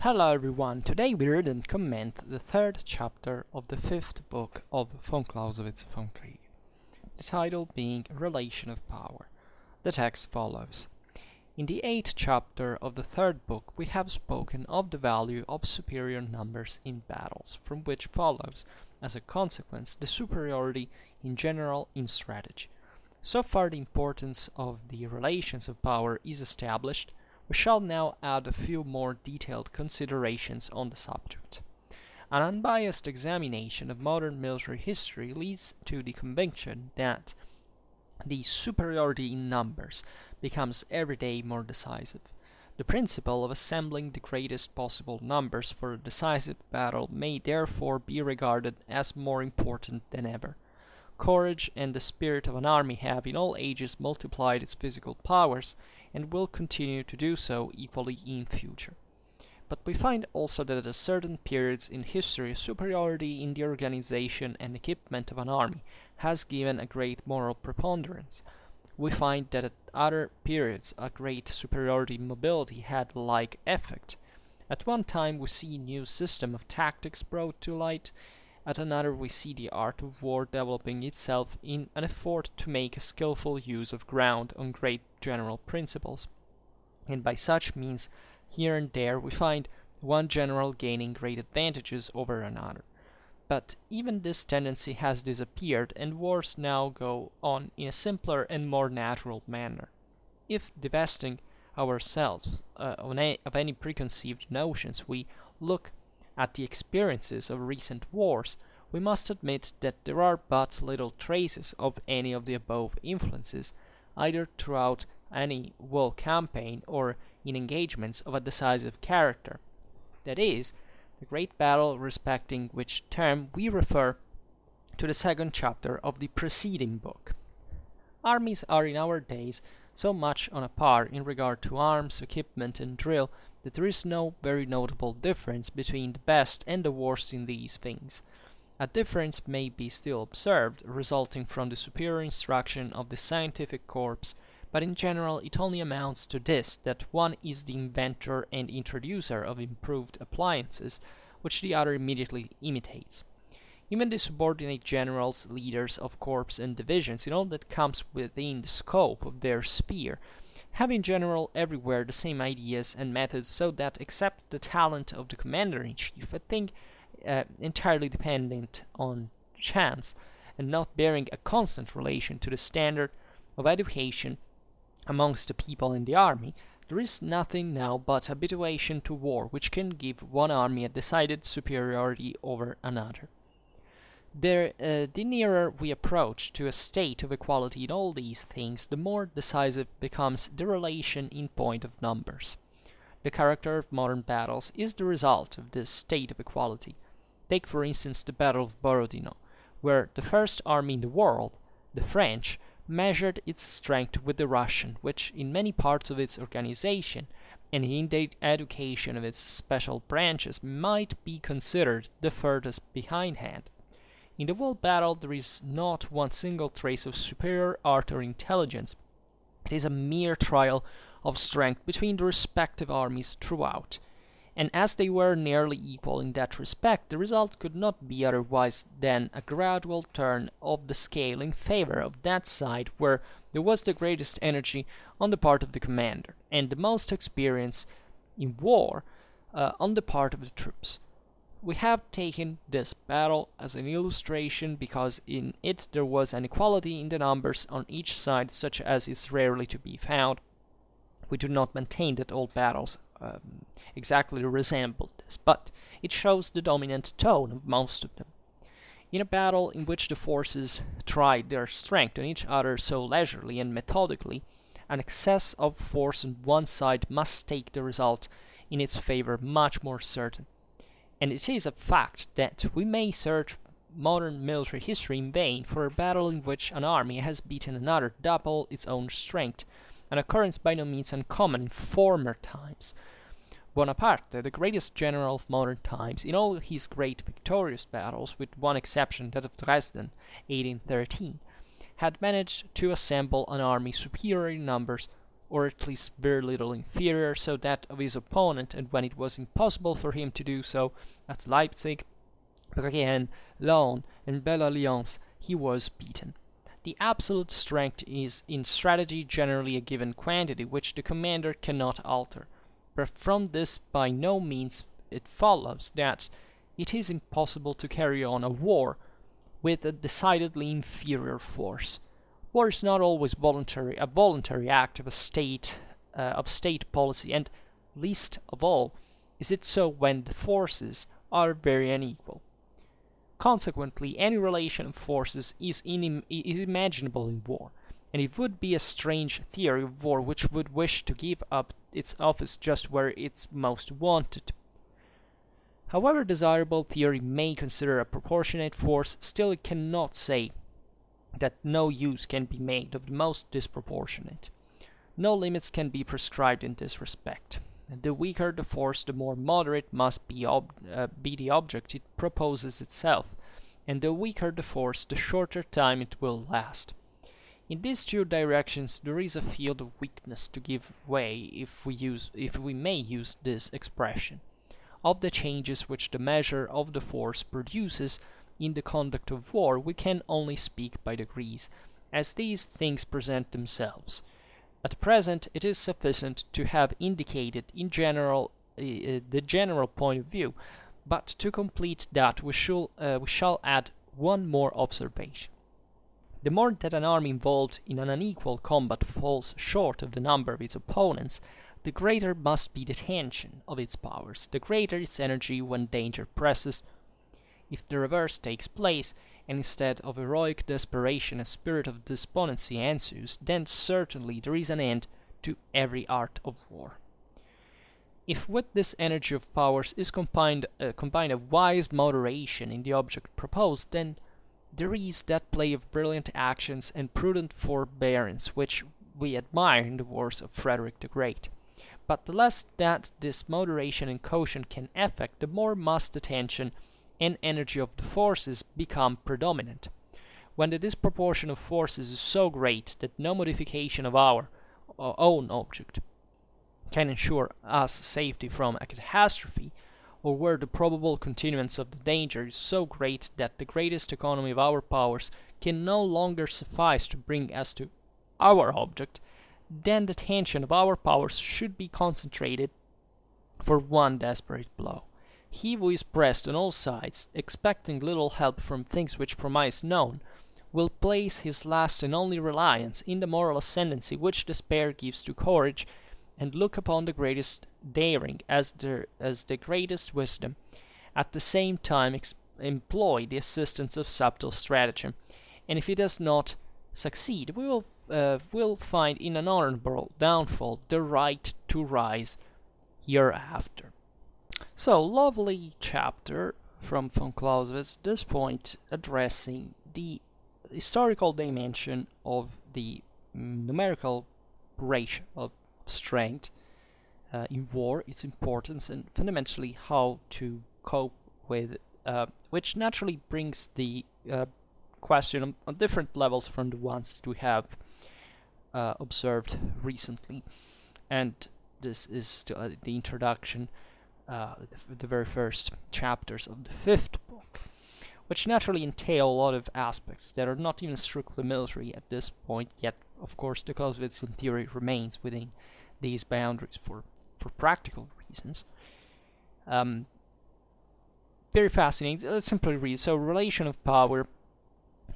Hello everyone, today we read and comment the third chapter of the fifth book of von Clausewitz Vom Kriege, the title being Relation of Power. The text follows. In the eighth chapter of the third book we have spoken of the value of superior numbers in battles, from which follows, as a consequence, the superiority in general in strategy. So far the importance of the relations of power is established. We shall now add a few more detailed considerations on the subject. An unbiased examination of modern military history leads to the conviction that the superiority in numbers becomes every day more decisive. The principle of assembling the greatest possible numbers for a decisive battle may therefore be regarded as more important than ever. Courage and the spirit of an army have in all ages multiplied its physical powers, and will continue to do so equally in future. But we find also that at certain periods in history superiority in the organization and equipment of an army has given a great moral preponderance. We find that at other periods a great superiority in mobility had like effect. At one time we see a new system of tactics brought to light, at another we see the art of war developing itself in an effort to make a skillful use of ground on great general principles, and by such means here and there we find one general gaining great advantages over another. But even this tendency has disappeared, and wars now go on in a simpler and more natural manner. If divesting ourselves of any preconceived notions, we look at the experiences of recent wars, we must admit that there are but little traces of any of the above influences, either throughout any whole campaign or in engagements of a decisive character. That is, the great battle respecting which term we refer to the second chapter of the preceding book. Armies are in our days so much on a par in regard to arms, equipment, and drill that there is no very notable difference between the best and the worst in these things. A difference may be still observed, resulting from the superior instruction of the scientific corps, but in general it only amounts to this, that one is the inventor and introducer of improved appliances, which the other immediately imitates. Even the subordinate generals, leaders of corps and divisions, in all that comes within the scope of their sphere, have in general everywhere the same ideas and methods, so that except the talent of the commander-in-chief, a thing entirely dependent on chance, and not bearing a constant relation to the standard of education amongst the people in the army, there is nothing now but habituation to war which can give one army a decided superiority over another. The nearer we approach to a state of equality in all these things, the more decisive becomes the relation in point of numbers. The character of modern battles is the result of this state of equality. Take for instance the Battle of Borodino, where the first army in the world, the French, measured its strength with the Russian, which in many parts of its organization and in the education of its special branches might be considered the furthest behindhand. In the whole battle there is not one single trace of superior art or intelligence. It is a mere trial of strength between the respective armies throughout, and as they were nearly equal in that respect, the result could not be otherwise than a gradual turn of the scale in favor of that side where there was the greatest energy on the part of the commander, and the most experience in war on the part of the troops. We have taken this battle as an illustration because in it there was an equality in the numbers on each side such as is rarely to be found. We do not maintain that all battles exactly resembled this, but it shows the dominant tone of most of them. In a battle in which the forces tried their strength on each other so leisurely and methodically, an excess of force on one side must take the result in its favor much more certain. And it is a fact that we may search modern military history in vain for a battle in which an army has beaten another double its own strength, an occurrence by no means uncommon in former times. Bonaparte, the greatest general of modern times, in all his great victorious battles, with one exception, that of Dresden, 1813, had managed to assemble an army superior in numbers or at least very little inferior, so that of his opponent, and when it was impossible for him to do so at Leipzig, Brienne, Laon, and Belle Alliance, he was beaten. The absolute strength is in strategy generally a given quantity which the commander cannot alter, but from this by no means it follows that it is impossible to carry on a war with a decidedly inferior force. War is not always a voluntary act of state policy, and least of all is it so when the forces are very unequal. Consequently, any relation of forces is imaginable in war, and it would be a strange theory of war which would wish to give up its office just where it's most wanted. However desirable theory may consider a proportionate force, still it cannot say that no use can be made of the most disproportionate. No limits can be prescribed in this respect. The weaker the force, the more moderate must be the object it proposes itself, and the weaker the force, the shorter time it will last. In these two directions there is a field of weakness to give way, if we may use this expression, of the changes which the measure of the force produces in the conduct of war. We can only speak by degrees, as these things present themselves. At present it is sufficient to have indicated in general the general point of view, but to complete that we shall add one more observation. The more that an army involved in an unequal combat falls short of the number of its opponents, the greater must be the tension of its powers, the greater its energy when danger presses. If the reverse takes place, and instead of heroic desperation a spirit of despondency ensues, then certainly there is an end to every art of war. If with this energy of powers is combined a wise moderation in the object proposed, then there is that play of brilliant actions and prudent forbearance which we admire in the wars of Frederick the Great. But the less that this moderation and caution can effect, the more must the tension and energy of the forces become predominant. When the disproportion of forces is so great that no modification of our own object can ensure us safety from a catastrophe, or where the probable continuance of the danger is so great that the greatest economy of our powers can no longer suffice to bring us to our object, then the tension of our powers should be concentrated for one desperate blow. He who is pressed on all sides, expecting little help from things which promise none, will place his last and only reliance in the moral ascendancy which despair gives to courage, and look upon the greatest daring as the greatest wisdom, at the same time employ the assistance of subtle stratagem, and if he does not succeed, we will find in an honorable downfall the right to rise hereafter. So, lovely chapter from von Clausewitz, this point addressing the historical dimension of the numerical ratio of strength in war, its importance, and fundamentally how to cope with it, which naturally brings the question on different levels from the ones that we have observed recently. And this is the introduction, the very first chapters of the fifth book, which naturally entail a lot of aspects that are not even strictly military at this point, yet of course the Clausewitzian theory remains within these boundaries for practical reasons. Very fascinating. Let's simply read. So, relation of power.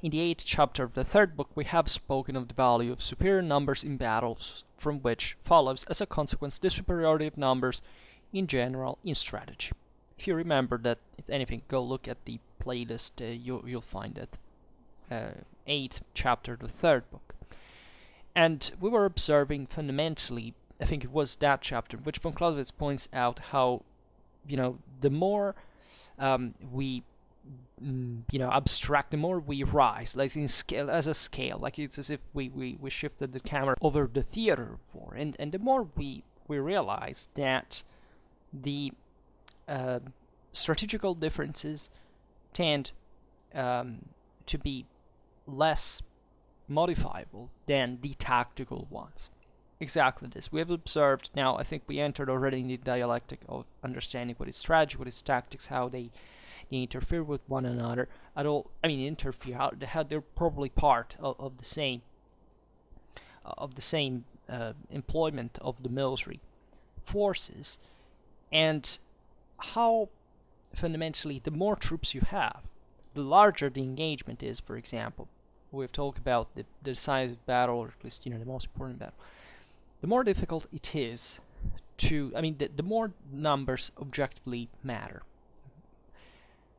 In the 8th chapter of the 3rd book, we have spoken of the value of superior numbers in battles, from which follows, as a consequence, the superiority of numbers in general in strategy. If you remember that, if anything, go look at the playlist, you'll find it. 8th chapter, the 3rd book. And we were observing fundamentally, I think it was that chapter, which von Clausewitz points out how, the more we abstract, the more we rise, like in scale, as a scale, like it's as if we shifted the camera over the theater of war, and the more we realize that the strategical differences tend to be less modifiable than the tactical ones. exactly this. We have observed now, I think we entered already in the dialectic of understanding what is strategy, what is tactics, how they interfere with one another at all. I mean, interfere, how they're probably part of the same employment of the military forces, and how fundamentally the more troops you have, the larger the engagement is. For example, we've talked about the decisive battle, or at least the most important battle. The more difficult it is to, the more numbers objectively matter.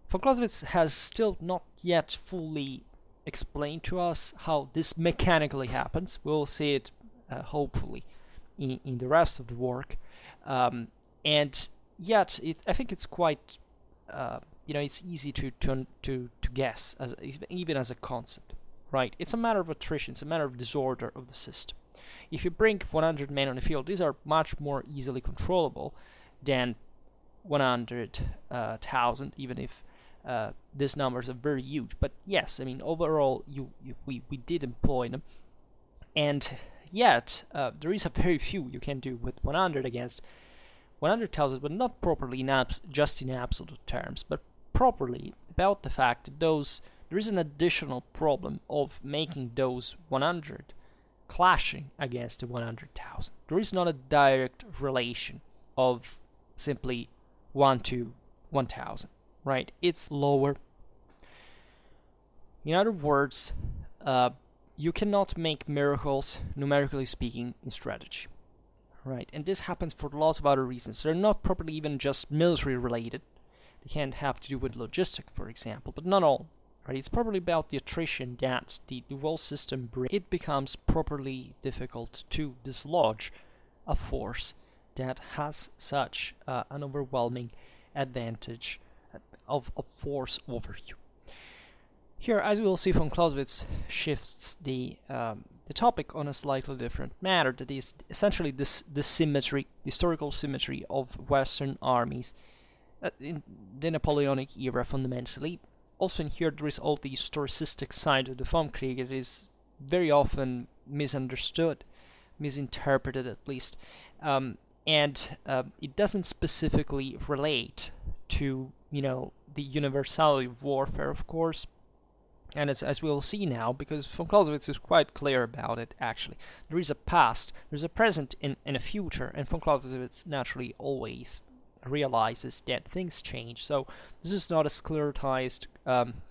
Von Clausewitz has still not yet fully explained to us how this mechanically happens. We'll see it hopefully in the rest of the work, and yet I think it's quite it's easy to guess even as a concept, right? It's a matter of attrition. It's a matter of disorder of the system. If you bring 100 men on the field, these are much more easily controllable than 100,000, even if these numbers are very huge. But yes, overall, we did employ them, and yet there is a very few you can do with 100 against 100,000, but not properly just in absolute terms, but properly about the fact that there is an additional problem of making those 100 clashing against the 100,000. There is not a direct relation of simply 1 to 1,000, right? It's lower. In other words, you cannot make miracles, numerically speaking, in strategy, right? And this happens for lots of other reasons. They're not properly even just military related. They can't have to do with logistics, for example, but not all. Right? It's probably about the attrition that the whole system brings. It becomes properly difficult to dislodge a force that has such an overwhelming advantage of force over you. Here, as we will see, von Clausewitz shifts the topic on a slightly different matter, that is essentially the symmetry, the historical symmetry of Western armies in the Napoleonic era fundamentally. Also in here there is all the historicistic side of the Vom Kriege that is very often misunderstood, misinterpreted at least, and it doesn't specifically relate to the universality of warfare, of course, and as we'll see now, because von Clausewitz is quite clear about it. Actually, there is a past, there's a present, and a future, and von Clausewitz naturally always realizes that things change. So this is not a sclerotized,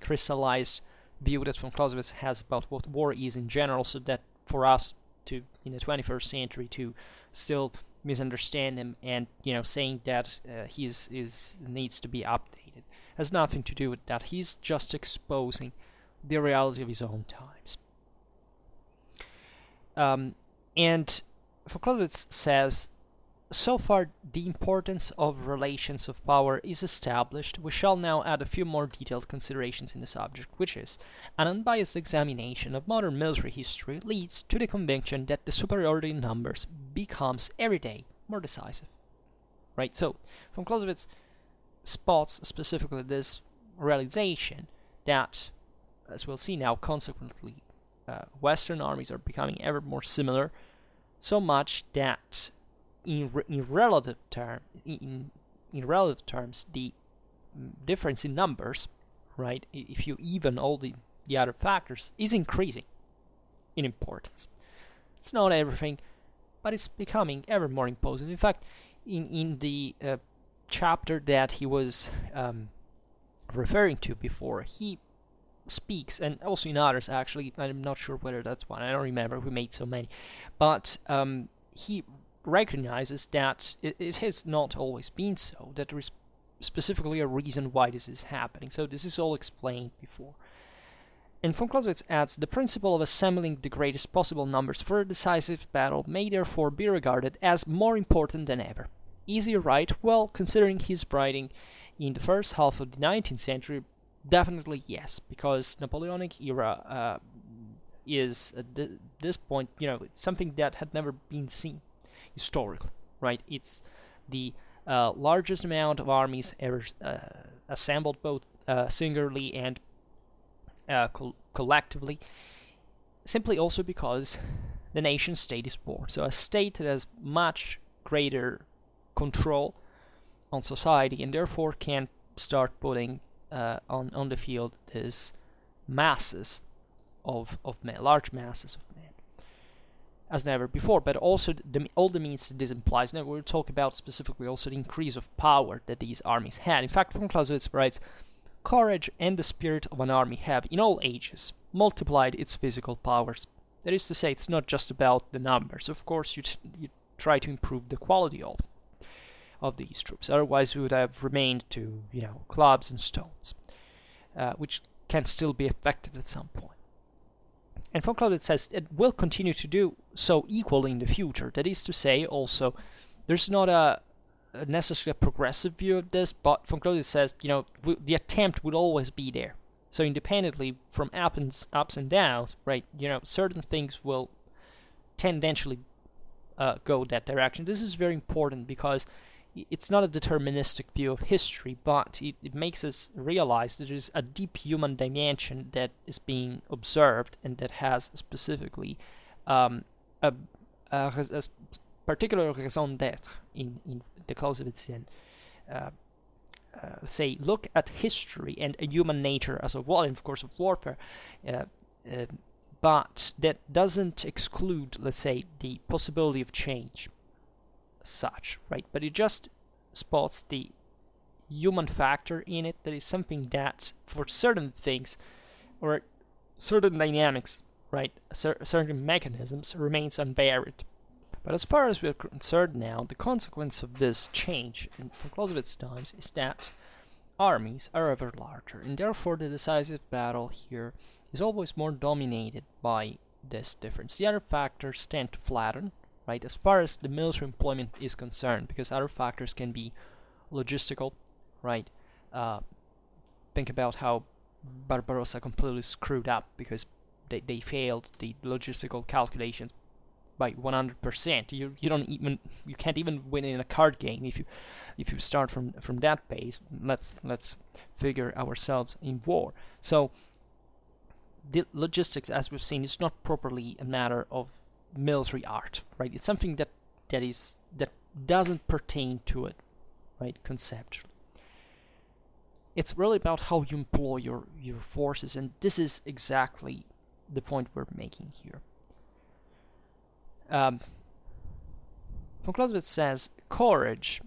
crystallized view that von Clausewitz has about what war is in general, so that for us to, in the 21st century, to still misunderstand him and saying that he needs to be updated has nothing to do with that. He's just exposing the reality of his own times. And von Clausewitz says, so far the importance of relations of power is established. We shall now add a few more detailed considerations in the subject, which is, an unbiased examination of modern military history leads to the conviction that the superiority in numbers becomes every day more decisive. Right? So, von Clausewitz spots specifically this realization that, as we'll see now, consequently, Western armies are becoming ever more similar, so much that in relative terms, the difference in numbers, right, if you even all the other factors, is increasing in importance. It's not everything, but it's becoming ever more imposing. In fact, in the chapter that he was referring to before, he speaks, and also in others actually, I'm not sure whether that's one, I don't remember, we made so many, but he recognizes that it has not always been so, that there is specifically a reason why this is happening. So this is all explained before. And von Clausewitz adds, the principle of assembling the greatest possible numbers for a decisive battle may therefore be regarded as more important than ever. Is he right? Well, considering his writing in the first half of the 19th century, definitely yes, because Napoleonic era is at this point, it's something that had never been seen historically, right? It's the largest amount of armies ever assembled, both singularly and collectively, simply also because the nation state is born. So a state that has much greater control on society and therefore can start putting on the field these masses of men, large masses of men, as never before, but also all the means that this implies. Now we'll talk about specifically also the increase of power that these armies had. In fact, von Clausewitz writes, courage and the spirit of an army have, in all ages, multiplied its physical powers. That is to say, it's not just about the numbers. Of course, you try to improve the quality of these troops. Otherwise, we would have remained to, clubs and stones, which can still be effective at some point. And von Clausewitz says it will continue to do so equally in the future. That is to say, also, there's not a necessarily a progressive view of this, but von Clausewitz says, the attempt will always be there. So independently from ups and downs, right, certain things will tendentially go that direction. This is very important because it's not a deterministic view of history, but it makes us realize that there's a deep human dimension that is being observed and that has specifically a particular raison d'être in the Clausewitzian say, look at history and human nature as a whole, and of course of warfare, but that doesn't exclude, let's say, the possibility of change as such, right? But it just spots the human factor in it, that is something that for certain things or certain dynamics, right, certain mechanisms remains unvaried. But as far as we're concerned now, the consequence of this change in von Clausewitz's times is that armies are ever larger, and therefore the decisive battle here is always more dominated by this difference. The other factors tend to flatten, right, as far as the military employment is concerned, because other factors can be logistical, right? Think about how Barbarossa completely screwed up because they failed the logistical calculations by 100%. You can't even win in a card game if you start from that base. Let's figure ourselves in war. So the logistics, as we've seen, is not properly a matter of military art, right? It's something that doesn't pertain to it, right, conceptually. It's really about how you employ your forces, and this is exactly the point we're making here. Von Clausewitz says, courage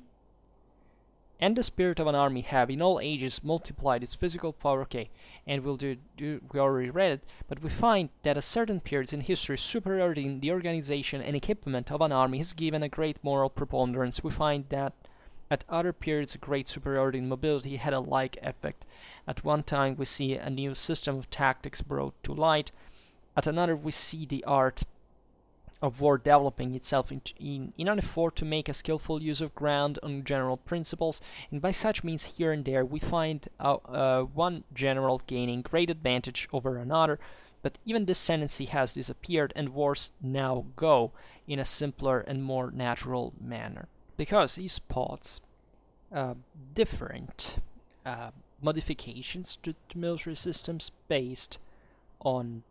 and the spirit of an army have in all ages multiplied its physical power. Okay, and we already read it, but we find that at certain periods in history, superiority in the organization and equipment of an army has given a great moral preponderance. We find that at other periods, a great superiority in mobility had a like effect. At one time, we see a new system of tactics brought to light. At another, we see the art of war developing itself in an effort to make a skillful use of ground on general principles, and by such means here and there we find one general gaining great advantage over another, but even this tendency has disappeared, and wars now go in a simpler and more natural manner, because he spots different modifications to military systems based on,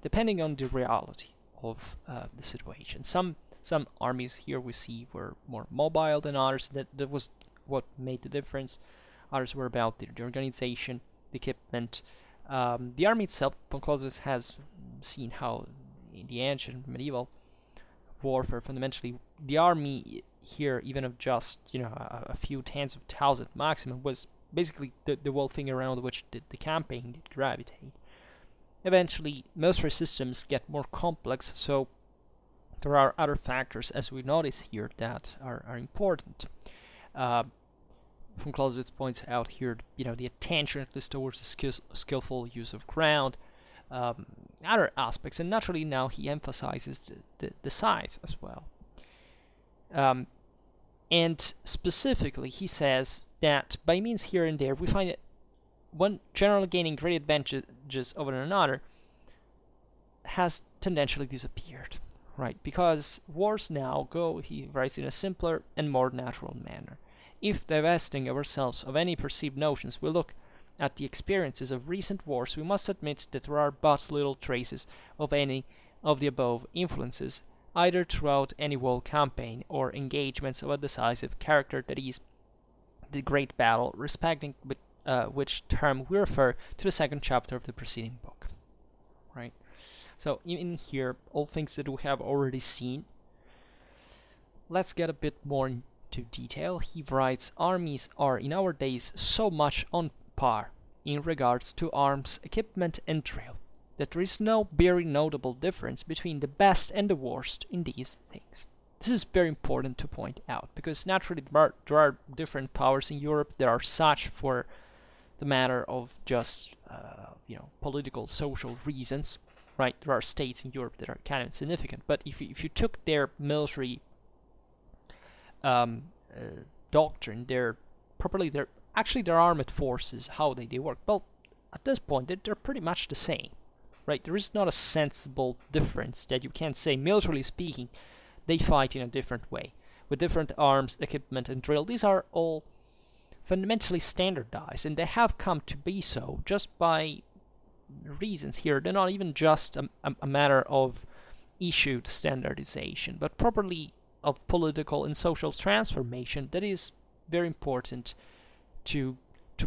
depending on the reality of the situation. Some armies here we see were more mobile than others. That was what made the difference. Others were about the organization, the equipment. The army itself, von Clausewitz has seen how in the ancient medieval warfare, fundamentally, the army here, even of just a few tens of thousands maximum, was basically the whole thing around which the campaign did gravitate. Eventually, military systems get more complex, so there are other factors, as we notice here, that are important. Von Clausewitz points out here, the attention at least towards the skillful use of ground, other aspects, and naturally now he emphasizes the size as well. And specifically, he says that by means here and there, we find that one general gaining great advantages over another has tendentially disappeared, right? Because wars now go, he writes, in a simpler and more natural manner. If divesting ourselves of any perceived notions, we look at the experiences of recent wars, we must admit that there are but little traces of any of the above influences, either throughout any war campaign or engagements of a decisive character, that is, the great battle, respecting which term we refer to the second chapter of the preceding book. Right? So in here, all things that we have already seen. Let's get a bit more into detail. He writes, armies are in our days so much on par in regards to arms, equipment, and drill, that there is no very notable difference between the best and the worst in these things. This is very important to point out, because naturally there are different powers in Europe. There are such for the matter of just political, social reasons, right? There are states in Europe that are kind of insignificant, but if you took their military doctrine, their armed forces, how they work, well, at this point they're pretty much the same, right? There is not a sensible difference that you can say, militarily speaking, they fight in a different way, with different arms, equipment, and drill. These are all fundamentally standardized, and they have come to be so just by reasons here. They're not even just a matter of issued standardization, but properly of political and social transformation that is very important to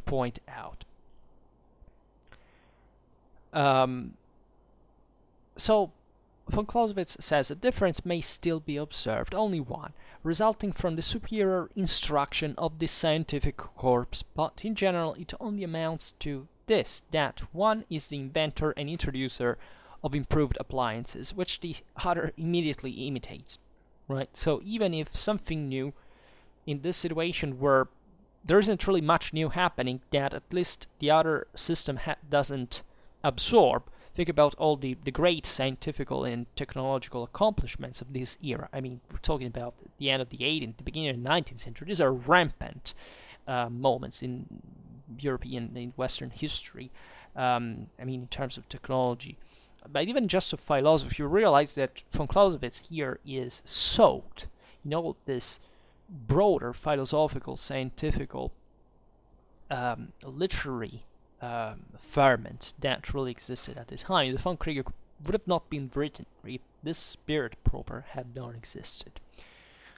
point out. So von Clausewitz says a difference may still be observed, only one, resulting from the superior instruction of the scientific corps, but in general it only amounts to this, that one is the inventor and introducer of improved appliances, which the other immediately imitates, right? So even if something new in this situation where there isn't really much new happening that at least the other system doesn't absorb, think about all the great scientific and technological accomplishments of this era. I mean, we're talking about the end of the 18th, the beginning of the 19th century. These are rampant moments in European and Western history. I mean, in terms of technology. But even just of philosophy, you realize that von Clausewitz here is soaked in all this broader philosophical, scientific, literary ferment that really existed at the time. The Vom Kriege would have not been written if this spirit proper had not existed.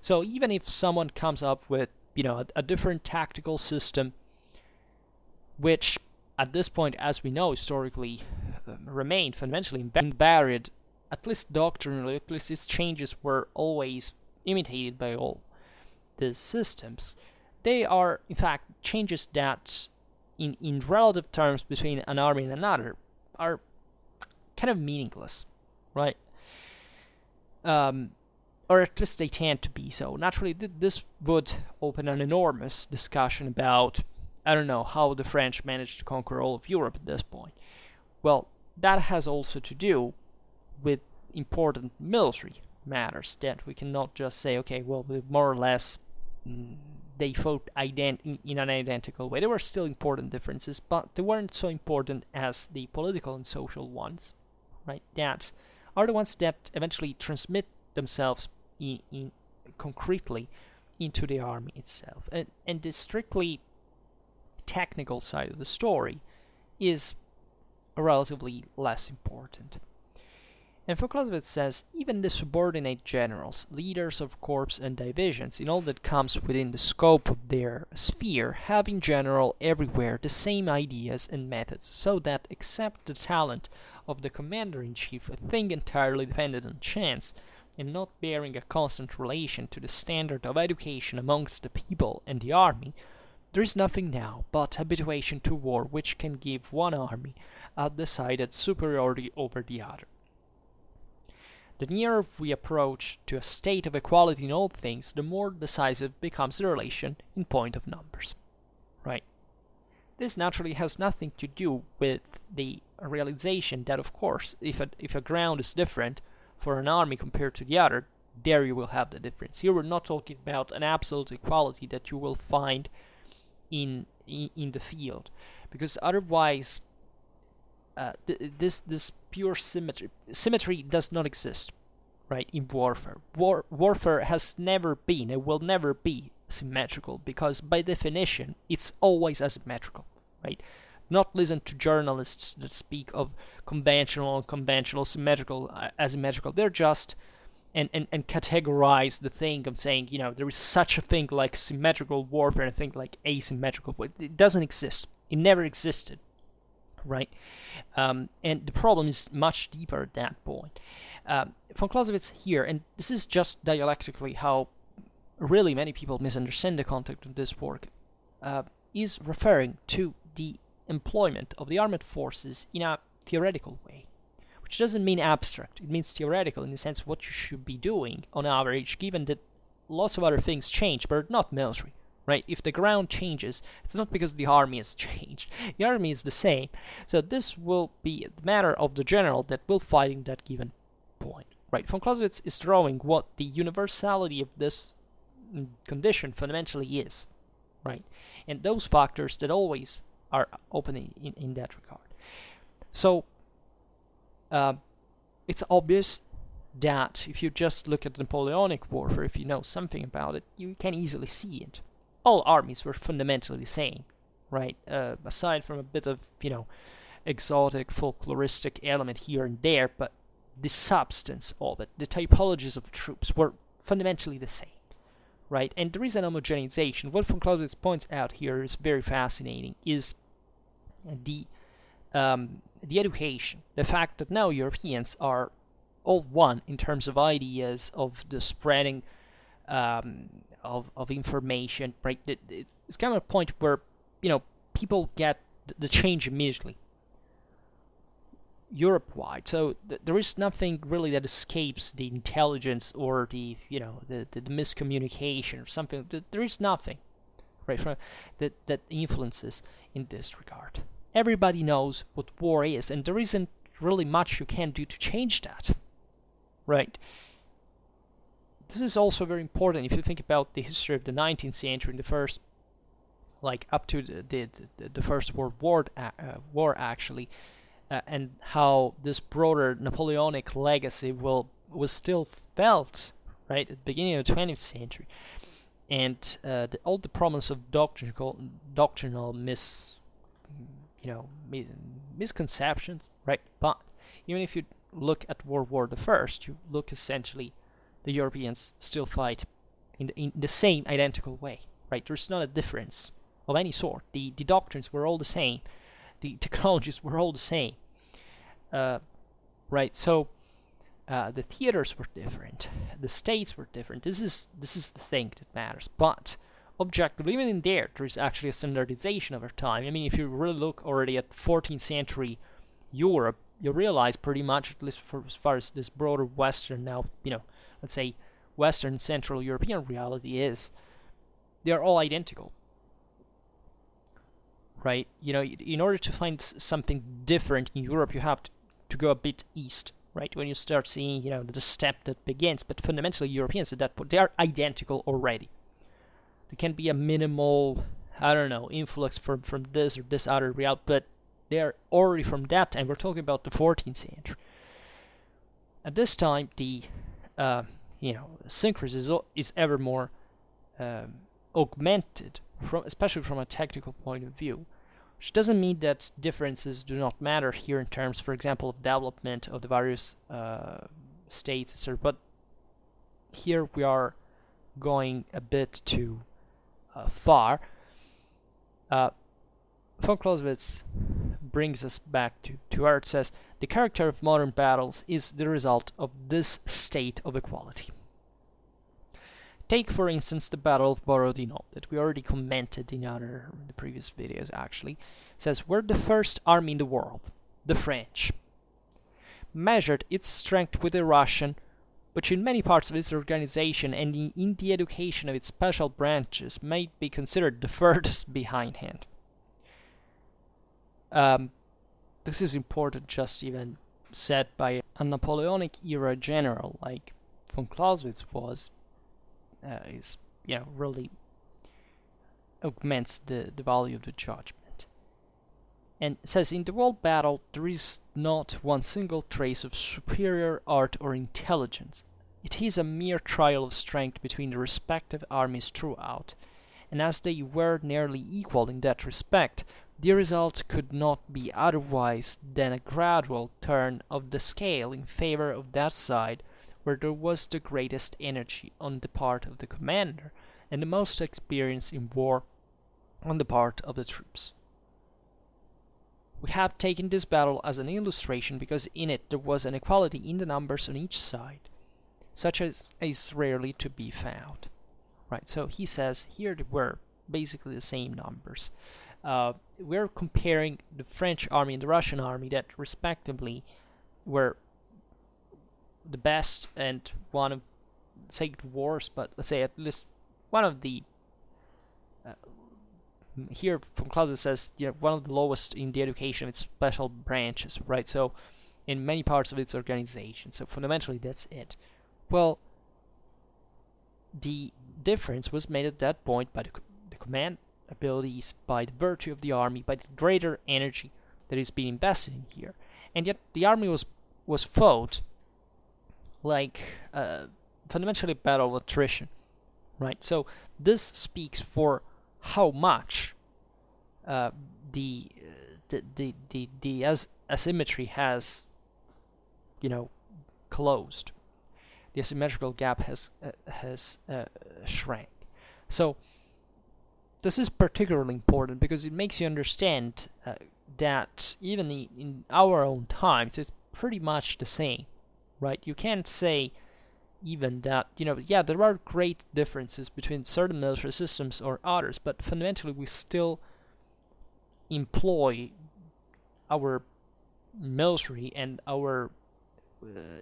So even if someone comes up with, a different tactical system, which at this point, as we know, historically remained fundamentally invaried, at least doctrinally, at least its changes were always imitated by all these systems. They are, in fact, changes that in relative terms between an army and another are kind of meaningless, right? Or at least they tend to be so. Naturally, this would open an enormous discussion about, I don't know, how the French managed to conquer all of Europe at this point. Well, that has also to do with important military matters that we cannot just say, okay, well, more or less they fought in an identical way. There were still important differences, but they weren't so important as the political and social ones, right? That are the ones that eventually transmit themselves in concretely into the army itself. And the strictly technical side of the story is relatively less important. And von Clausewitz says, even the subordinate generals, leaders of corps and divisions, in all that comes within the scope of their sphere, have in general everywhere the same ideas and methods, so that except the talent of the commander-in-chief, a thing entirely dependent on chance, and not bearing a constant relation to the standard of education amongst the people and the army, there is nothing now but habituation to war which can give one army a decided superiority over the other. The nearer we approach to a state of equality in all things, the more decisive becomes the relation in point of numbers. Right? This naturally has nothing to do with the realization that, of course, if a ground is different for an army compared to the other, there you will have the difference. Here we're not talking about an absolute equality that you will find in the field, because otherwise this pure symmetry does not exist, right? In warfare, warfare has never been and will never be symmetrical, because by definition it's always asymmetrical, right? not listen to journalists that speak of conventional, unconventional, symmetrical, asymmetrical. They're just and categorize the thing of saying, there is such a thing like symmetrical warfare and a thing like asymmetrical warfare. It doesn't exist. It never existed, right? And the problem is much deeper at that point. Von Clausewitz here, and this is just dialectically how really many people misunderstand the context of this work, is referring to the employment of the armed forces in a theoretical way, which doesn't mean abstract. It means theoretical in the sense of what you should be doing on average, given that lots of other things change, but not military, right? If the ground changes, it's not because the army has changed. The army is the same. So this will be the matter of the general that will fight in that given point, right? Von Clausewitz is drawing what the universality of this condition fundamentally is, right? And those factors that always are open in that regard. So it's obvious that if you just look at Napoleonic warfare, if you know something about it, you can easily see it. All armies were fundamentally the same, right? Aside from a bit of, exotic, folkloristic element here and there, but the substance of it, the typologies of troops were fundamentally the same, right? And there is an homogenization. What von Clausewitz points out here is very fascinating, is the education, the fact that now Europeans are all one in terms of ideas, of the spreading of information, right? It's kind of a point where, people get the change immediately, Europe-wide. So there is nothing really that escapes the intelligence or the miscommunication or something. There is nothing, right, that influences in this regard. Everybody knows what war is, and there isn't really much you can do to change that, right? This is also very important if you think about the history of the 19th century, the first, up to the First World War, actually, and how this broader Napoleonic legacy was still felt, right, at the beginning of the 20th century, and all the problems of doctrinal misconceptions, right? But even if you look at World War I, you look essentially, the Europeans still fight in the same identical way, right? There's not a difference of any sort. The doctrines were all the same, the technologies were all the same, right? So the theaters were different, the states were different. This is the thing that matters. But objectively, even in there is actually a standardization over time. I mean, if you really look already at 14th century Europe, you realize pretty much, at least as far as this broader Western, now, let's say Western Central European reality is, they are all identical, right? In order to find something different in Europe, you have to go a bit east, right? When you start seeing, the step that begins. But fundamentally, Europeans at that point, they are identical already. There can be a minimal, influx from this or this other reality, but they are already from that time. We're talking about the 14th century. At this time, the syncretism is ever more augmented, especially from a technical point of view, which doesn't mean that differences do not matter here in terms, for example, of development of the various states, etc. But here we are going a bit too far. Von Clausewitz brings us back to where it says, the character of modern battles is the result of this state of equality. Take, for instance, the Battle of Borodino that we already commented in the previous videos, actually. It says, we're the first army in the world, the French, measured its strength with the Russian, which in many parts of its organization and in the education of its special branches may be considered the furthest behindhand. This is important, just even said by a Napoleonic era general like von Clausewitz was, really augments the value of the judgment. And it says, in the world battle, there is not one single trace of superior art or intelligence. It is a mere trial of strength between the respective armies throughout, and as they were nearly equal in that respect, The result could not be otherwise than a gradual turn of the scale in favor of that side where there was the greatest energy on the part of the commander and the most experience in war on the part of the troops. We have taken this battle as an illustration because in it there was an equality in the numbers on each side, such as is rarely to be found. Right, so he says here they were basically the same numbers. We're comparing the French army and the Russian army that respectively were the best and one of, say the worst, but let's say at least one of the here from Clausewitz says one of the lowest in the education of its special branches, right? So in many parts of its organization. So fundamentally that's it. Well, the difference was made at that point by the command abilities, by the virtue of the army, by the greater energy that is being invested in here. And yet the army was fought like fundamentally a battle of attrition, right? So this speaks for how much the asymmetry has closed. The asymmetrical gap has shrank. So this is particularly important because it makes you understand that even in our own times it's pretty much the same, right? You can't say even that there are great differences between certain military systems or others, but fundamentally we still employ our military and our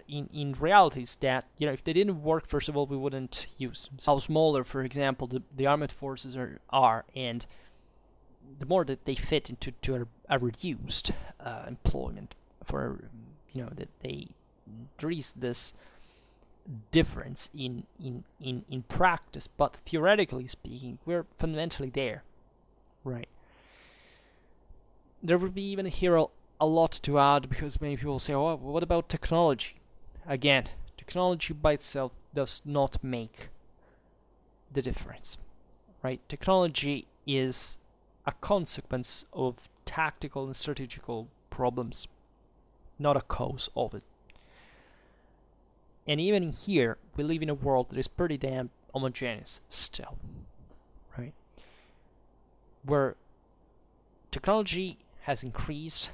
in realities that if they didn't work, first of all, we wouldn't use them. So how smaller, for example, the armed forces are, and the more that they fit into a reduced employment for that there is this difference in practice, but theoretically speaking, we're fundamentally there, right? There would be even here a lot to add because many people say, "Oh, what about technology?" Again, technology by itself does not make the difference, right? Technology is a consequence of tactical and strategical problems, not a cause of it. And even here, we live in a world that is pretty damn homogeneous still, right? Where technology has increased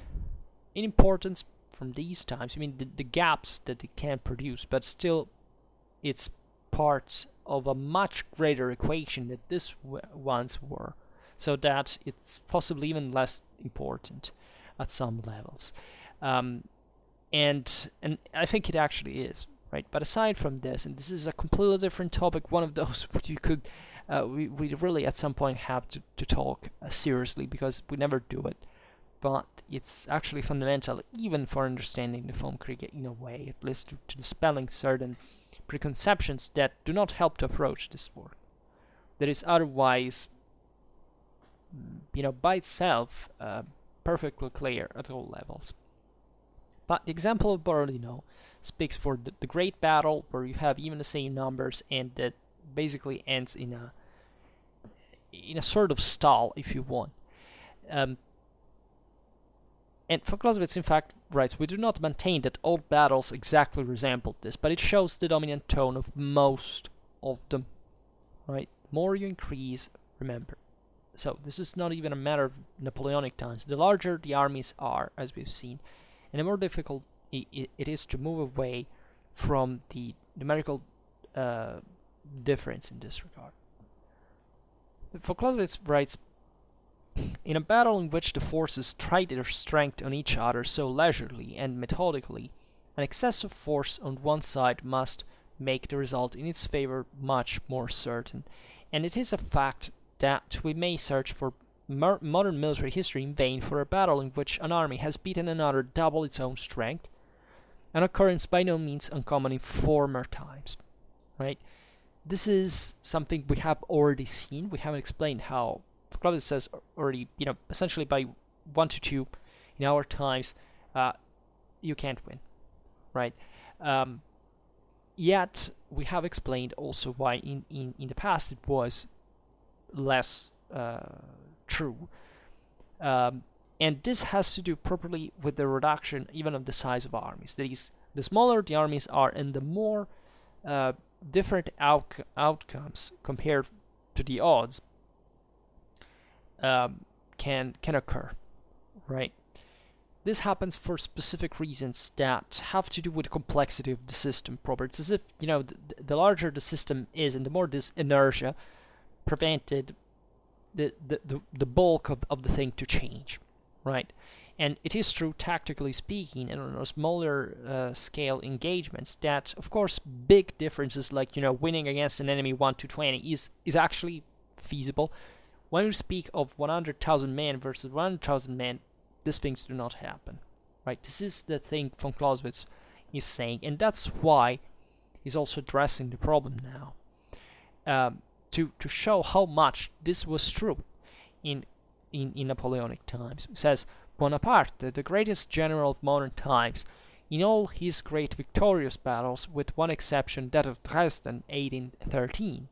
in importance from these times. I mean, the gaps that it can produce, but still it's part of a much greater equation that this once were, so that it's possibly even less important at some levels. And I think it actually is. Right, but aside from this, and this is a completely different topic, one of those you could, we really at some point have to talk seriously because we never do it, but it's actually fundamental even for understanding the Vom Kriege in a way, at least to dispelling certain preconceptions that do not help to approach this work. That is otherwise, by itself, perfectly clear at all levels. But the example of Borodino speaks for the great battle where you have even the same numbers and that basically ends in a sort of stall, if you want. And von Clausewitz, in fact, writes, "We do not maintain that all battles exactly resembled this, but it shows the dominant tone of most of them." Right? The more you increase, remember. So this is not even a matter of Napoleonic times. The larger the armies are, as we've seen, and the more difficult it is to move away from the numerical difference in this regard. Von Clausewitz writes, "In a battle in which the forces tried their strength on each other so leisurely and methodically, an excess of force on one side must make the result in its favor much more certain, and it is a fact that we may search for modern military history in vain for a battle in which an army has beaten another double its own strength, an occurrence by no means uncommon in former times." Right? This is something we have already seen. We haven't explained how. Clausewitz says already, essentially by 1 to 2 in our times, you can't win, right? Yet we have explained also why in the past it was less true. And this has to do properly with the reduction even of the size of armies. That is, the smaller the armies are and the more different outcomes compared to the odds can occur, right? This happens for specific reasons that have to do with the complexity of the system proper. It's as if, the larger the system is and the more this inertia prevented the bulk of the thing to change, right? And it is true, tactically speaking, and on a smaller scale engagements, that, of course, big differences like, winning against an enemy 1-20 is actually feasible. When we speak of 100,000 men versus 100,000 men, these things do not happen, right? This is the thing Von Clausewitz is saying, and that's why he's also addressing the problem now, to show how much this was true in Napoleonic times. He says, Bonaparte, the greatest general of modern times, in all his great victorious battles, with one exception, that of Dresden, 1813,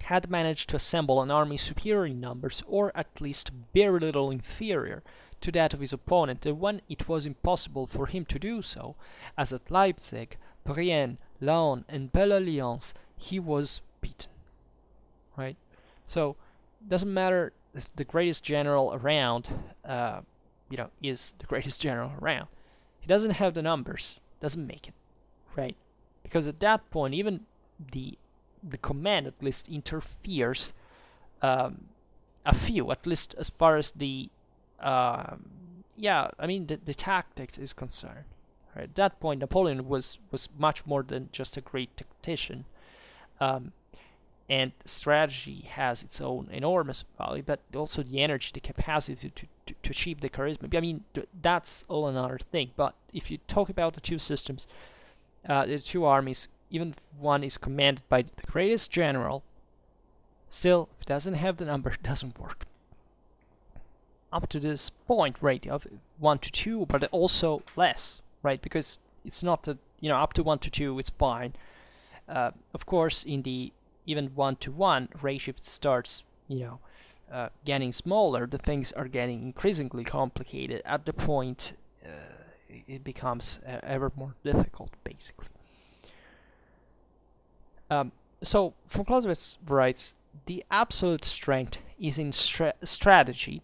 had managed to assemble an army superior in numbers, or at least very little inferior to that of his opponent, and when it was impossible for him to do so, as at Leipzig, Brienne, Laon, and Belle Alliance, he was beaten. Right? So, doesn't matter if the greatest general around, is the greatest general around. He doesn't have the numbers, doesn't make it, right? Because at that point, even the command at least interferes a few, at least as far as the tactics is concerned. Right? At that point, Napoleon was much more than just a great tactician, and strategy has its own enormous value, but also the energy, the capacity to achieve the charisma. I mean, that's all another thing. But if you talk about the two systems, the two armies, even if one is commanded by the greatest general, still, if it doesn't have the number, it doesn't work. Up to this point, right, of 1-2, but also less, right? Because it's not that, up to 1-2, it's fine. Of course, in the even 1-1 ratio, if it starts, getting smaller, the things are getting increasingly complicated. At the point, it becomes ever more difficult, basically. So, von Clausewitz writes, the absolute strength is in strategy,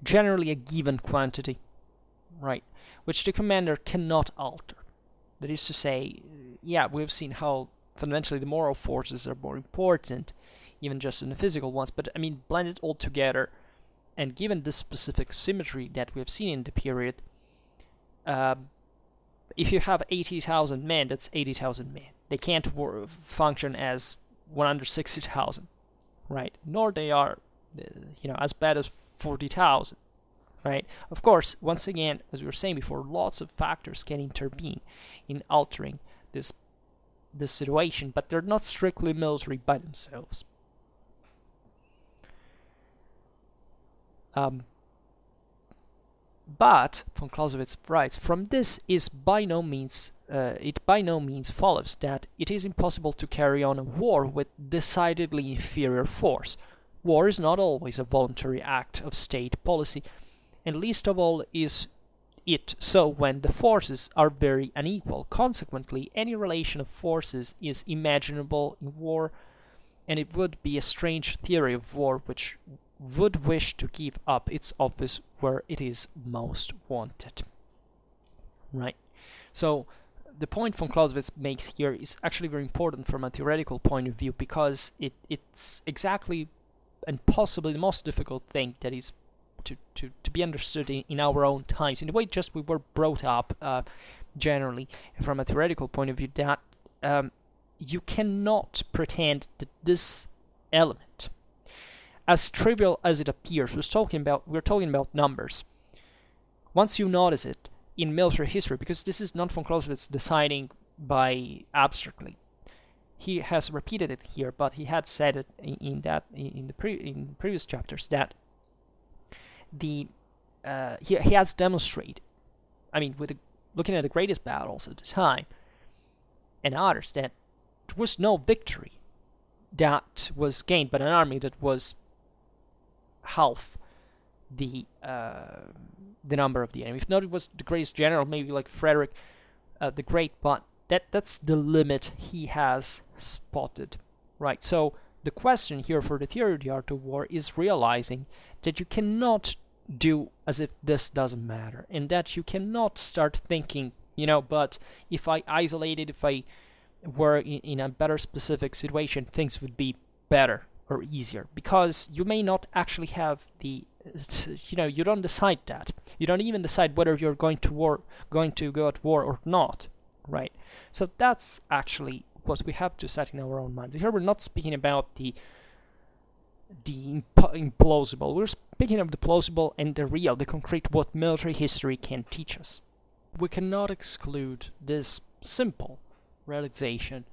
generally a given quantity, right, which the commander cannot alter. That is to say, we've seen how fundamentally the moral forces are more important, even just in the physical ones, but I mean, blended all together, and given this specific symmetry that we have seen in the period, if you have 80,000 men, that's 80,000 men. They can't function as 160,000, right? Nor they are, as bad as 40,000, right? Of course, once again, as we were saying before, lots of factors can intervene in altering this situation, but they're not strictly military by themselves. But von Clausewitz writes, from this is by no means follows that it is impossible to carry on a war with decidedly inferior force. War is not always a voluntary act of state policy, and least of all is it so when the forces are very unequal. Consequently, any relation of forces is imaginable in war, and it would be a strange theory of war which would wish to give up its office where it is most wanted. Right? So, the point von Clausewitz makes here is actually very important from a theoretical point of view, because it's exactly and possibly the most difficult thing that is to be understood in our own times, in the way just we were brought up generally from a theoretical point of view, that you cannot pretend that this element, as trivial as it appears, we're talking about numbers. Once you notice it in military history, because this is not von Clausewitz deciding by abstractly, he has repeated it here, but he had said it in the previous chapters that he has demonstrated, I mean, looking at the greatest battles at the time and others, that there was no victory that was gained by an army that was half the number of the enemy. If not, it was the greatest general, maybe like Frederick the Great, but that's the limit he has spotted, right? So the question here for the theory of the art of war is realizing that you cannot do as if this doesn't matter, and that you cannot start thinking, but if I isolated, if I were in a better specific situation, things would be better or easier, because you may not actually have the you don't decide that. You don't even decide whether you're going to go at war or not, right? So that's actually what we have to set in our own minds. Here we're not speaking about the implausible. We're speaking of the plausible and the real, the concrete, what military history can teach us. We cannot exclude this simple realization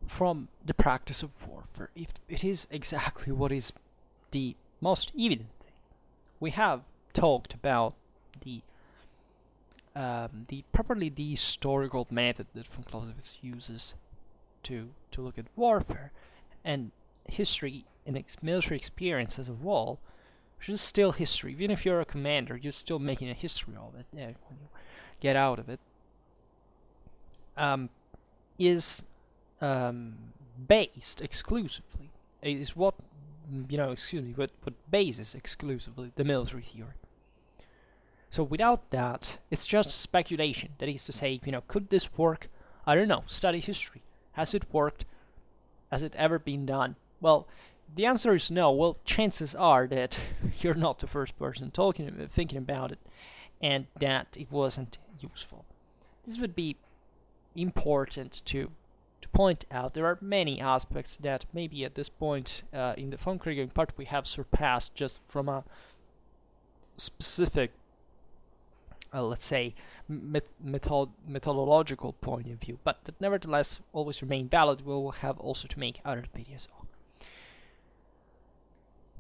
from the practice of warfare. If it is exactly what is the most evident thing. We have talked about the historical method that von Clausewitz uses to look at warfare, and history and military experience as a whole, which is still history. Even if you're a commander, you're still making a history of it when you get out of it. Is based exclusively, is what bases exclusively the military theory. So without that, it's just speculation. That is to say, could this work? I don't know. Study history. Has it worked? Has it ever been done? Well, the answer is no. Well, chances are that you're not the first person thinking about it, and that it wasn't useful. This would be important to point out. There are many aspects that maybe at this point in the Vom Kriege part we have surpassed just from a specific, let's say, methodological point of view, but that nevertheless always remain valid. We will have also to make other videos on.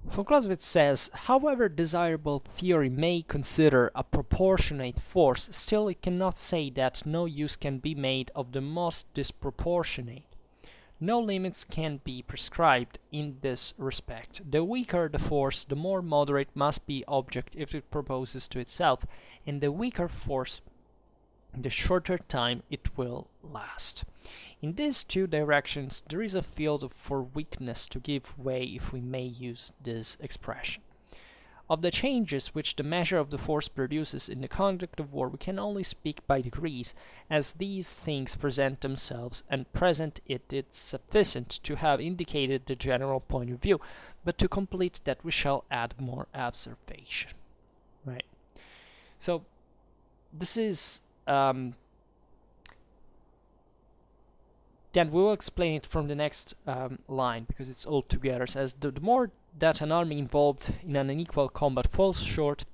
Von Clausewitz says, however desirable theory may consider a proportionate force, still it cannot say that no use can be made of the most disproportionate. No limits can be prescribed in this respect. The weaker the force, the more moderate must be object if it proposes to itself, and the weaker force, the shorter time it will last. In these two directions, there is a field for weakness to give way, if we may use this expression. Of the changes which the measure of the force produces in the conduct of war, we can only speak by degrees, as these things present themselves, and present it's sufficient to have indicated the general point of view, but to complete that we shall add more observation. Right. So this is then we will explain it from the next line, because it's all together. It says, the more that an army involved in an unequal combat falls short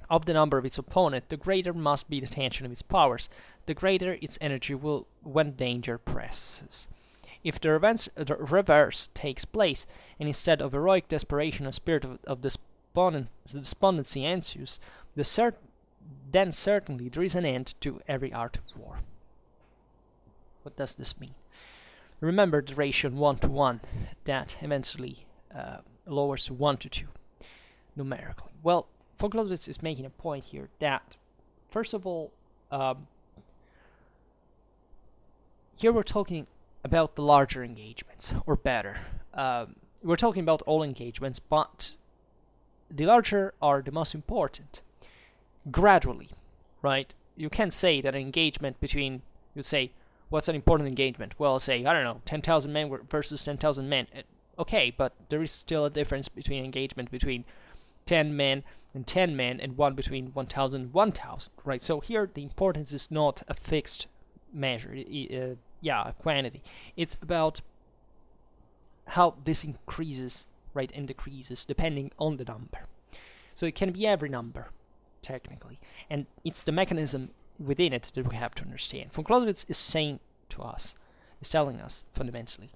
of the number of its opponent, the greater must be the tension of its powers, the greater its energy will when danger presses. If the reverse takes place, and instead of heroic desperation a spirit of despondency ensues, then certainly there is an end to every art of war. What does this mean? Remember the ratio 1:1 that eventually lowers to 1:2 numerically. Well, von Clausewitz is making a point here that, first of all, here we're talking about the larger engagements, or better, we're talking about all engagements, but the larger are the most important. Gradually, right? You can't say that an engagement between, you say, what's an important engagement? Well, say, I don't know, 10,000 men versus 10,000 men. Okay, but there is still a difference between engagement between 10 men and 10 men, and one between 1,000 and 1,000, right? So here the importance is not a fixed measure, a quantity. It's about how this increases, right, and decreases depending on the number. So it can be every number, technically, and it's the mechanism within it that we have to understand. Von Clausewitz is telling us fundamentally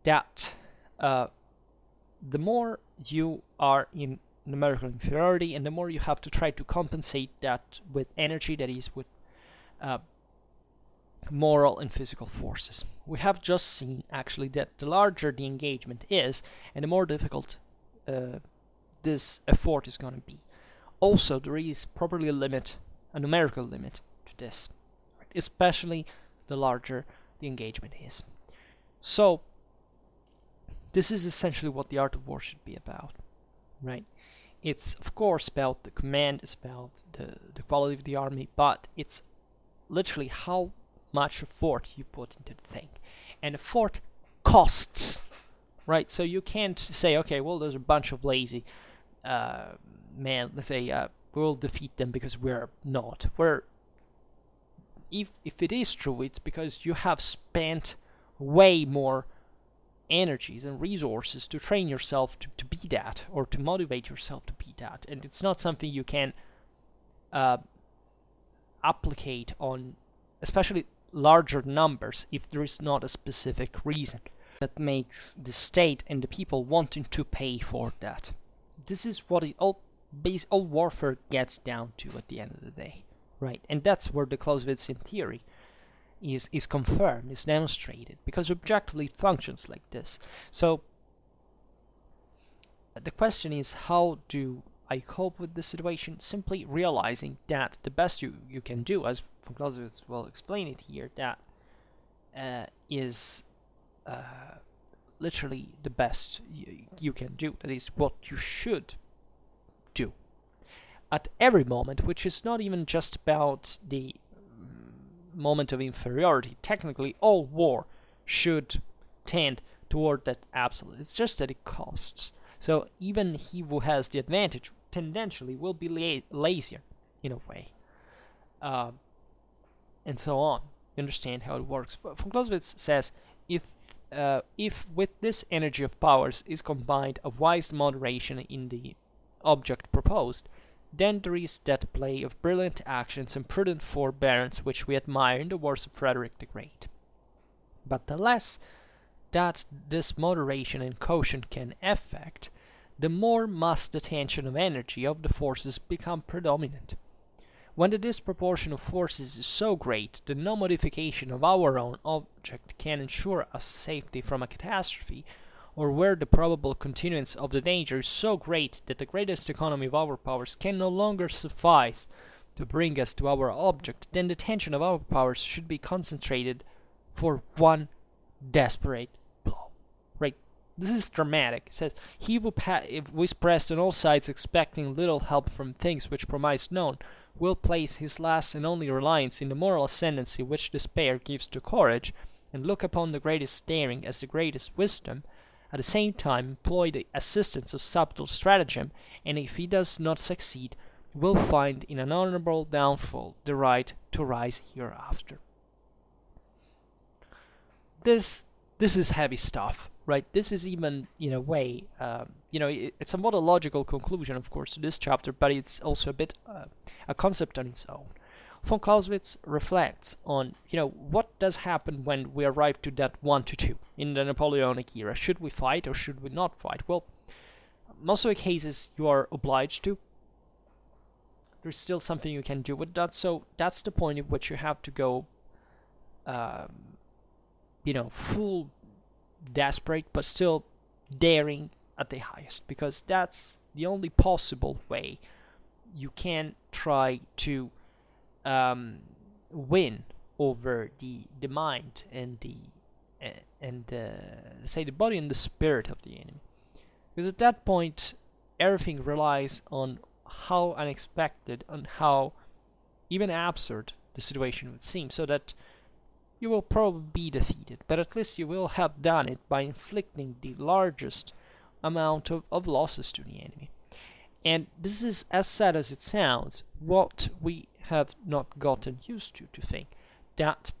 that the more you are in numerical inferiority, and the more you have to try to compensate that with energy, that is with moral and physical forces. We have just seen actually that the larger the engagement is, and the more difficult this effort is going to be. Also, there is probably a numerical limit to this, right? Especially the larger the engagement is. So, this is essentially what the art of war should be about, right? It's, of course, about the command, it's about the quality of the army, but it's literally how much effort you put into the thing. And effort costs, right? So you can't say, okay, well, there's a bunch of lazy men, let's say, we'll defeat them because we're not. If it is true, it's because you have spent way more energies and resources to train yourself to be that, or to motivate yourself to be that, and it's not something you can applicate on especially larger numbers if there is not a specific reason that makes the state and the people wanting to pay for that. This is what all warfare gets down to at the end of the day, right? And that's where the Clausewitz in theory is confirmed, is demonstrated, because objectively it functions like this. So the question is, how do I cope with this situation? Simply realizing that the best you can do, as von Clausewitz will explain it here, that is literally the best you can do. That is what you should do at every moment, which is not even just about the moment of inferiority. Technically, all war should tend toward that absolute. It's just that it costs. So even he who has the advantage tendentially will be lazier in a way, and so on. You understand how it works. Von Clausewitz says, if with this energy of powers is combined a wise moderation in the object proposed, then there is that play of brilliant actions and prudent forbearance which we admire in the wars of Frederick the Great. But the less that this moderation and caution can effect, the more must the tension of energy of the forces become predominant. When the disproportion of forces is so great that no modification of our own object can ensure us safety from a catastrophe, or where the probable continuance of the danger is so great that the greatest economy of our powers can no longer suffice to bring us to our object, then the tension of our powers should be concentrated for one desperate blow. Right? This is dramatic. It says, he who is pressed on all sides expecting little help from things which promise none, will place his last and only reliance in the moral ascendancy which despair gives to courage, and look upon the greatest daring as the greatest wisdom, at the same time employ the assistance of subtle stratagem, and if he does not succeed, will find in an honorable downfall the right to rise hereafter. This is heavy stuff, right? This is even, in a way, it's somewhat a logical conclusion, of course, to this chapter, but it's also a bit a concept on its own. Von Clausewitz reflects on, what does happen when we arrive to that 1-2 in the Napoleonic era. Should we fight or should we not fight? Well, most of the cases you are obliged to. There's still something you can do with that, so that's the point at which you have to go, full desperate, but still daring at the highest, because that's the only possible way you can try to win over the mind and the body and the spirit of the enemy. Because at that point, everything relies on how unexpected and how even absurd the situation would seem, so that you will probably be defeated, but at least you will have done it by inflicting the largest amount of losses to the enemy. And this is, as sad as it sounds, what we have not gotten used to think, that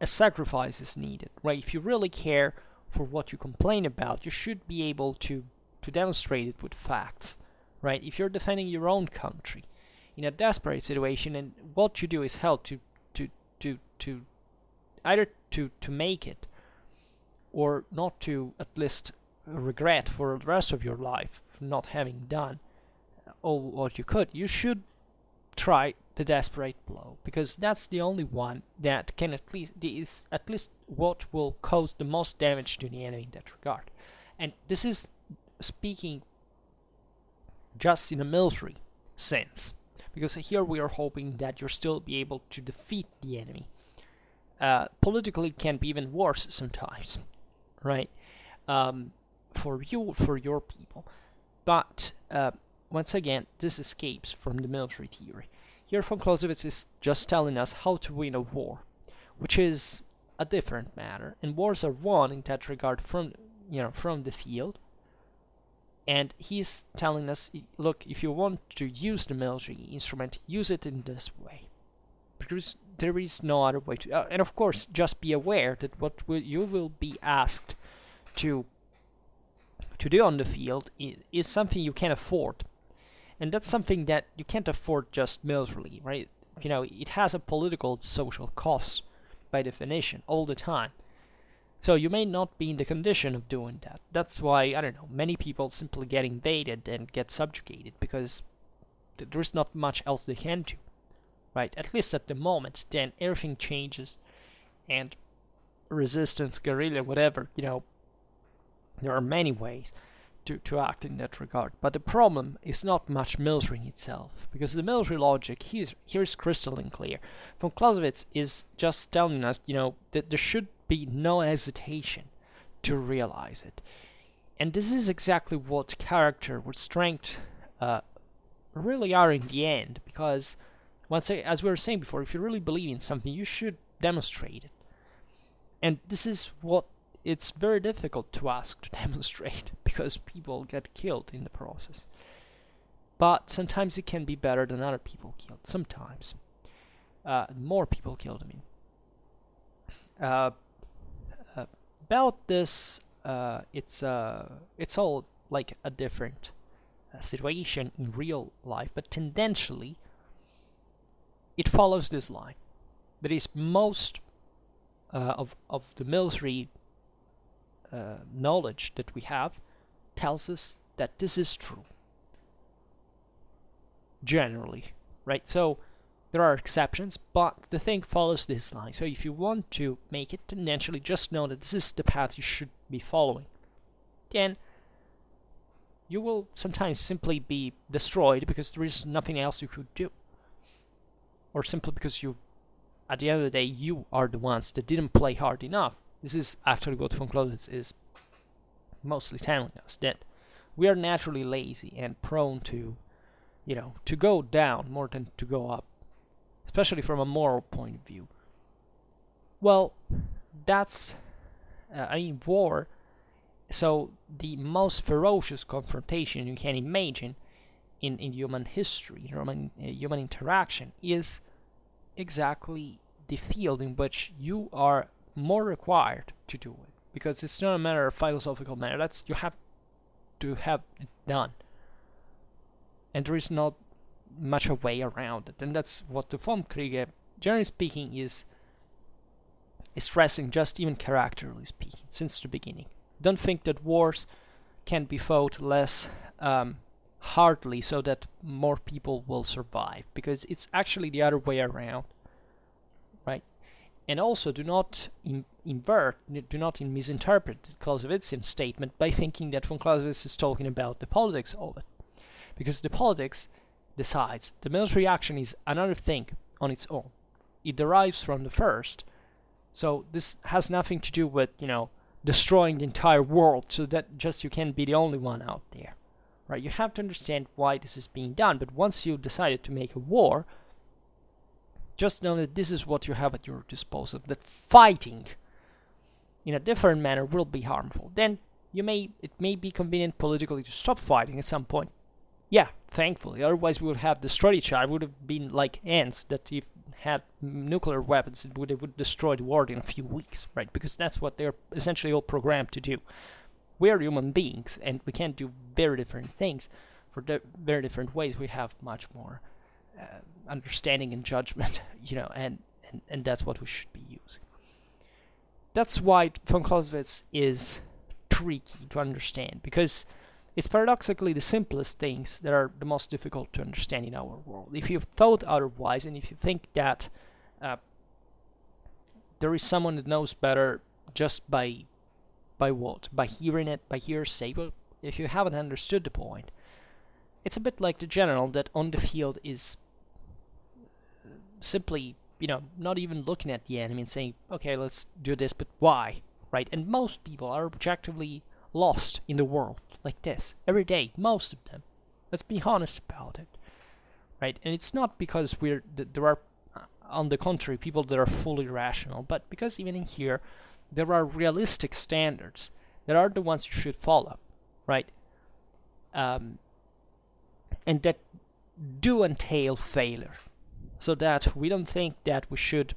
a sacrifice is needed, right? If you really care for what you complain about, you should be able to demonstrate it with facts, right? If you're defending your own country in a desperate situation, and what you do is help to either to make it, or not to at least regret for the rest of your life for not having done all what you could, you should try the desperate blow, because that's the only one that can is at least what will cause the most damage to the enemy in that regard. And this is speaking just in a military sense, because here we are hoping that you'll still be able to defeat the enemy. Politically, it can be even worse sometimes, right? For your people. But once again, this escapes from the military theory. Here, von Clausewitz is just telling us how to win a war, which is a different matter. And wars are won in that regard from the field. And he's telling us, look, if you want to use the military instrument, use it in this way. Because there is no other way to... and of course, just be aware that what you will be asked to do on the field is something you can afford. And that's something that you can't afford just militarily, right? It has a political, social cost, by definition, all the time. So you may not be in the condition of doing that. That's why, many people simply get invaded and get subjugated, because there's not much else they can do, right? At least at the moment. Then everything changes, and resistance, guerrilla, whatever, there are many ways to act in that regard. But the problem is not much military in itself, because the military logic here is crystalline clear. Von Clausewitz is just telling us, that there should be no hesitation to realize it. And this is exactly what character, what strength really are in the end, because as we were saying before, if you really believe in something, you should demonstrate it. And this is what it's very difficult to ask to demonstrate, because people get killed in the process. But sometimes it can be better than other people killed. Sometimes. More people killed, about this, it's all like a different situation in real life, but tendentially, it follows this line. That is, most of the military knowledge that we have tells us that this is true. Generally, right? So there are exceptions, but the thing follows this line. So if you want to make it tendentially, just know that this is the path you should be following. Then you will sometimes simply be destroyed because there is nothing else you could do. Or simply because at the end of the day, you are the ones that didn't play hard enough. This is actually what von Clausewitz is mostly telling us, that we are naturally lazy and prone to, to go down more than to go up, especially from a moral point of view. Well, that's, war, so the most ferocious confrontation you can imagine in human history, human interaction, is exactly the field in which you are more required to do it, because it's not a matter of philosophical matter. You have to have it done, and there is not much a way around it. And that's what the Vom Kriege, generally speaking, is stressing, just even characterally speaking, since the beginning. Don't think that wars can be fought less hardly so that more people will survive, because it's actually the other way around, right? And also, do not misinterpret the Clausewitzian statement by thinking that von Clausewitz is talking about the politics of it. Because the politics decides. The military action is another thing on its own. It derives from the first. So this has nothing to do with, destroying the entire world so that just you can be the only one out there. Right? You have to understand why this is being done. But once you decided to make a war, just know that this is what you have at your disposal, that fighting in a different manner will be harmful. Then it may be convenient politically to stop fighting at some point. Yeah, thankfully. Otherwise we would have destroyed each other. It would have been like ants that if had nuclear weapons, it would destroy the world in a few weeks, right? Because that's what they're essentially all programmed to do. We're human beings, and we can do very different things for very different ways. We have much more understanding and judgment, and that's what we should be using. That's why von Clausewitz is tricky to understand, because it's paradoxically the simplest things that are the most difficult to understand in our world. If you've thought otherwise, and if you think that there is someone that knows better just by what? By hearing it, by hearsay, well, if you haven't understood the point, it's a bit like the general that on the field is simply, not even looking at the enemy and saying, okay, let's do this, but why, right? And most people are objectively lost in the world like this every day, most of them. Let's be honest about it, right? And it's not because there are, on the contrary, people that are fully rational, but because even in here, there are realistic standards that are the ones you should follow, right? And that do entail failure, so that we don't think that we should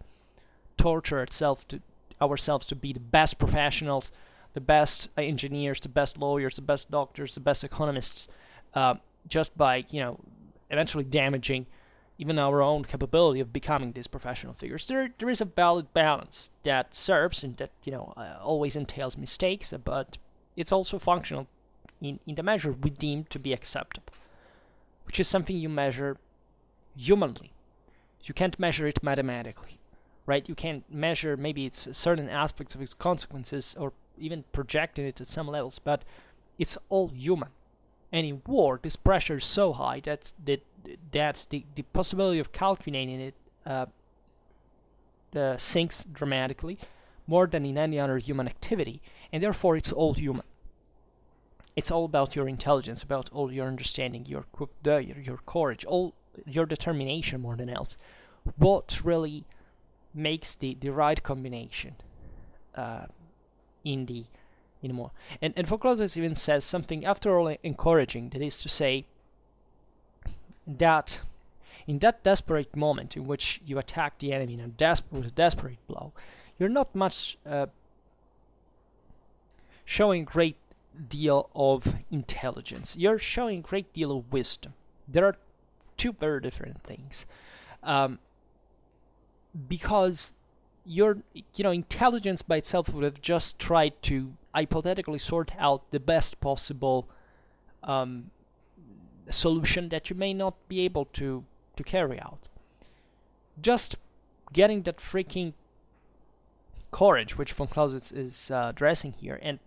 torture ourselves to be the best professionals, the best engineers, the best lawyers, the best doctors, the best economists, just by, eventually damaging even our own capability of becoming these professional figures. There is a valid balance that serves and that, always entails mistakes, but it's also functional in the measure we deem to be acceptable, which is something you measure humanly. You can't measure it mathematically, right? You can't measure maybe it's certain aspects of its consequences or even projecting it at some levels, but it's all human. And in war, this pressure is so high that the possibility of calculating it sinks dramatically, more than in any other human activity, and therefore it's all human. It's all about your intelligence, about all your understanding, your courage, all your determination more than else. What really makes the right combination in the more. And von Clausewitz even says something, after all, encouraging, that is to say that in that desperate moment in which you attack the enemy with a desperate blow, you're not much showing great deal of intelligence. You're showing a great deal of wisdom. There are two very different things. Because your intelligence by itself would have just tried to hypothetically sort out the best possible solution that you may not be able to carry out. Just getting that freaking courage, which von Clausewitz is addressing here, and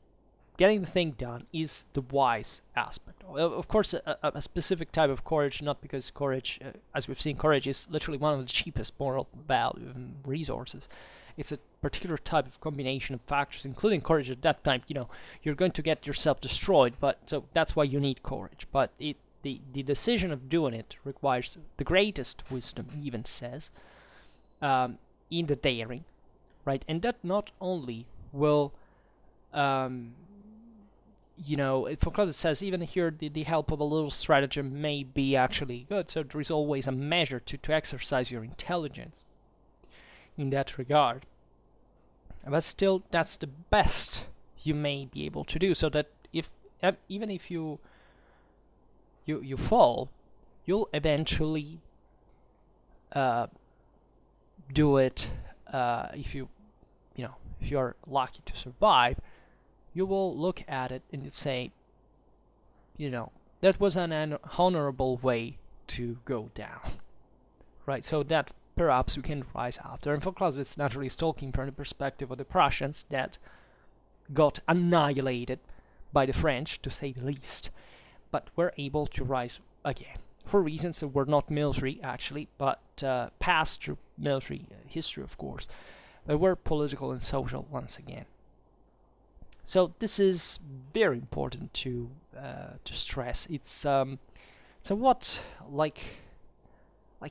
getting the thing done is the wise aspect. Of course, a specific type of courage, not because courage, as we've seen, courage is literally one of the cheapest moral value resources. It's a particular type of combination of factors, including courage. At that time, you're going to get yourself destroyed, so that's why you need courage. But the decision of doing it requires the greatest wisdom, he even says, in the daring, right? And that not only will von Clausewitz says, even here, the help of a little stratagem may be actually good. So there is always a measure to exercise your intelligence in that regard. But still, that's the best you may be able to do. So that even if you fall, you'll eventually do it. If you are lucky to survive, you will look at it and say, that was an honorable way to go down, right? So that perhaps we can rise after. And von Clausewitz naturally is talking from the perspective of the Prussians that got annihilated by the French, to say the least, but were able to rise again for reasons that were not military, actually, but passed through military history, of course, but were political and social once again. So this is very important to stress. It's somewhat like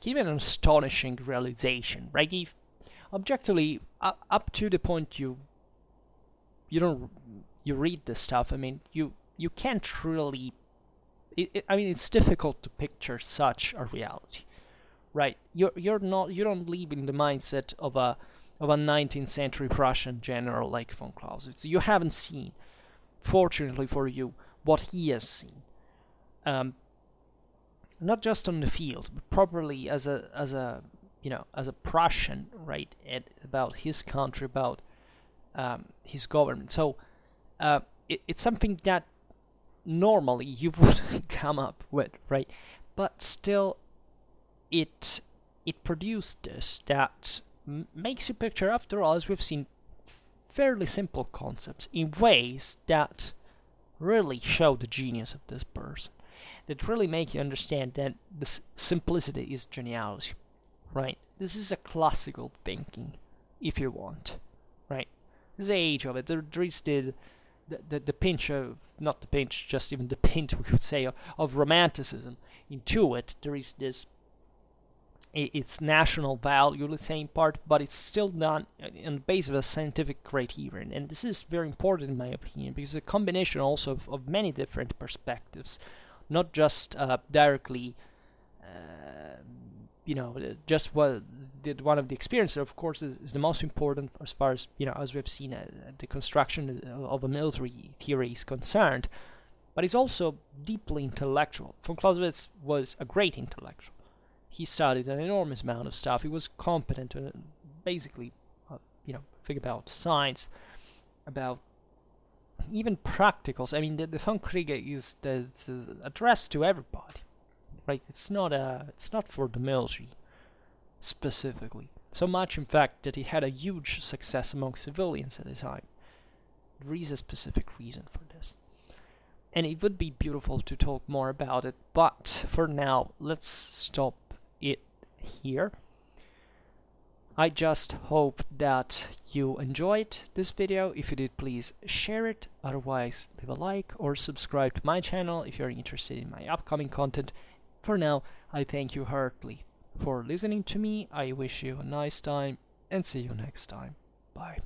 even an astonishing realization, right? If objectively, up to the point you read this stuff, you can't really. It's difficult to picture such a reality, right? You don't live in the mindset of a 19th century Prussian general like von Clausewitz. You haven't seen, fortunately for you, what he has seen. Not just on the field, but properly as a Prussian, right? About his country, about his government. So it's something that normally you wouldn't come up with, right? But still, it produced this that makes you picture, after all, as we've seen, fairly simple concepts in ways that really show the genius of this person. that really make you understand that the simplicity is geniality, right? This is a classical thinking, if you want, right? This is the age of it. There is the pinch of, not the pinch, just even the pint, we could say, of romanticism into it. There is this, it's national value, let's say, in part, but it's still not on the basis of a scientific criterion. And this is very important in my opinion, because it's a combination also of many different perspectives, not just directly, just what one of the experiences, of course, is the most important as far as, as we've seen, the construction of a military theory is concerned, but it's also deeply intellectual. Von Clausewitz was a great intellectual. He studied an enormous amount of stuff. He was competent to basically, think about science, about even practicals. I mean, the Vom Kriege is addressed to everybody, right? It's not for the military specifically. So much, in fact, that he had a huge success among civilians at the time. There is a specific reason for this. And it would be beautiful to talk more about it, but for now, let's stop it here. I just hope that you enjoyed this video. If you did, please share it. Otherwise, leave a like or subscribe to my channel if you're interested in my upcoming content. For now, I thank you heartily for listening to me. I wish you a nice time and see you next time. Bye.